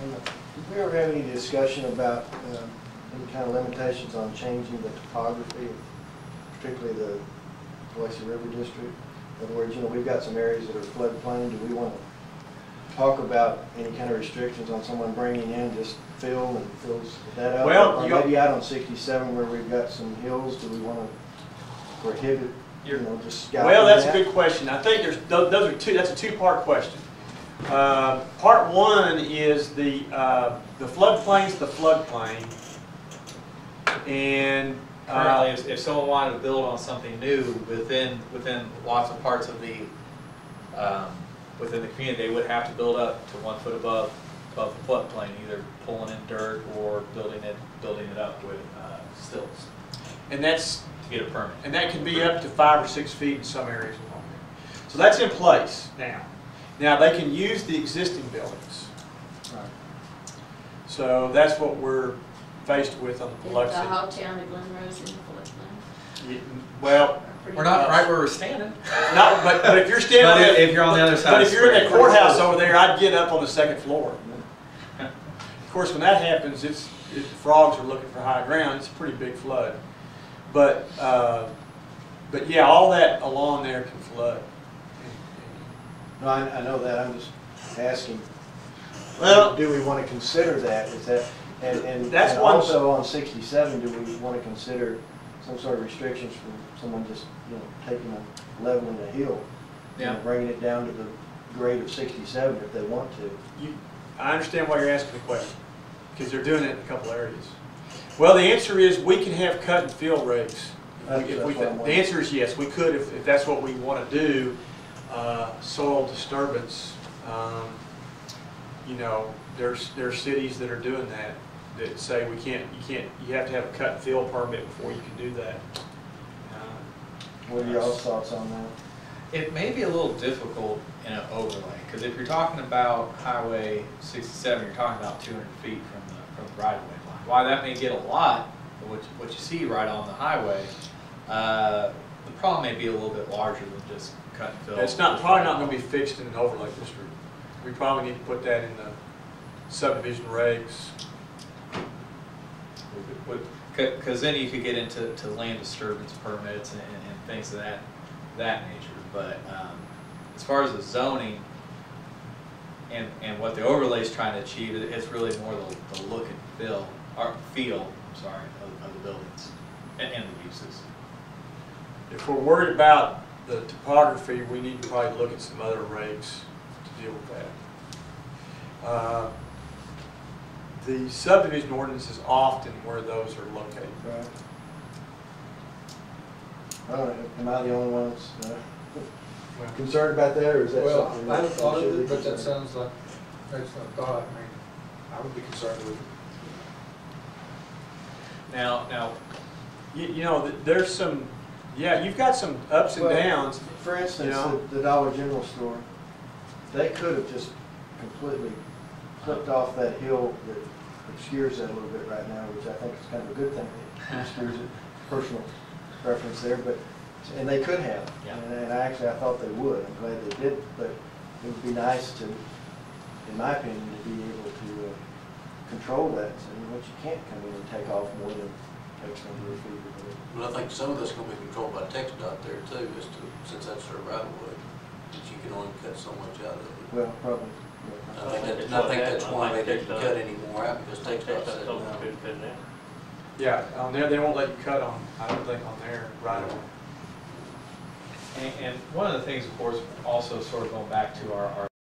Did we ever have any discussion about any kind of limitations on changing the topography, particularly the Lacey River District? In other words, we've got some areas that are floodplain. Do we want to talk about any kind of restrictions on someone bringing in just fill and fills that up? Well, or maybe out on 67 where we've got some hills, do we want to prohibit, just scouting? Well, that's a good question. I think those are two. That's a two-part question. Part one is the floodplain's the floodplain, and currently, if someone wanted to build on something new within lots of parts of the within the community, they would have to build up to 1 foot above the floodplain, either pulling in dirt or building it up with stilts. And that's to get a permit. And that can be up to 5 or 6 feet in some areas along there. So that's in place now. Now they can use the existing buildings. Right. So that's what we're faced with on the Biloxi. The whole town of Glen Rose in the floodplain. Well, we're not right where we're standing. Not, but if you're standing, if you're on the other side. But if you're in the courthouse over there, I'd get up on the 2nd floor. Of course, when that happens, if the frogs are looking for high ground, it's a pretty big flood. But yeah, all that along there can flood. No, I know that. I'm just asking. Well, do we want to consider that? Is that and that's also on 67? Do we want to consider some sort of restrictions for someone just taking a leveling a hill, bringing it down to the grade of 67 if they want to? I understand why you're asking the question, because they're doing it in a couple areas. Well, the answer is we can have cut and fill rigs. The answer is yes, we could if that's what we want to do. Soil disturbance, there's cities that are doing that say you have to have a cut and fill permit before you can do that. What are y'all's thoughts on that? It may be a little difficult in an overlay, because if you're talking about Highway 67, you're talking about 200 feet from the right-of-way line. While that may get a lot of what you see right on the highway, the problem may be a little bit larger than just cut and fill. It's probably not going to be fixed in an overlay district. We probably need to put that in the subdivision regs. Because then you could get into land disturbance permits and things of that nature. But as far as the zoning and what the overlay is trying to achieve, it's really more the look and feel of the buildings and the uses. If we're worried about the topography, we need to probably look at some other regs to deal with that. The subdivision ordinance is often where those are located. Right. I don't know, am I the only one that's concerned about that, or is that something? I haven't thought of it, but that sounds like an excellent thought. I mean, I would be concerned with it. Now, there's some, you've got some ups and downs. For instance, the Dollar General store, they could have just completely clipped off that hill that obscures that a little bit right now, which I think is kind of a good thing. It obscures it, personal preference there, and they could have. Yeah. And I thought they would. I'm glad they did, but it would be nice to, in my opinion, to be able to control that. So you can't come in and take off more than X number of feet. But I think some of that's going to be controlled by TxDOT there too, since that's their right of way. That you can only cut so much out of it. Well, probably. I think that's why they didn't cut any more out, because TxDOT said no. Yeah, on there they won't let you cut on. I don't think on there right away. and one of the things, of course, also sort of going back to our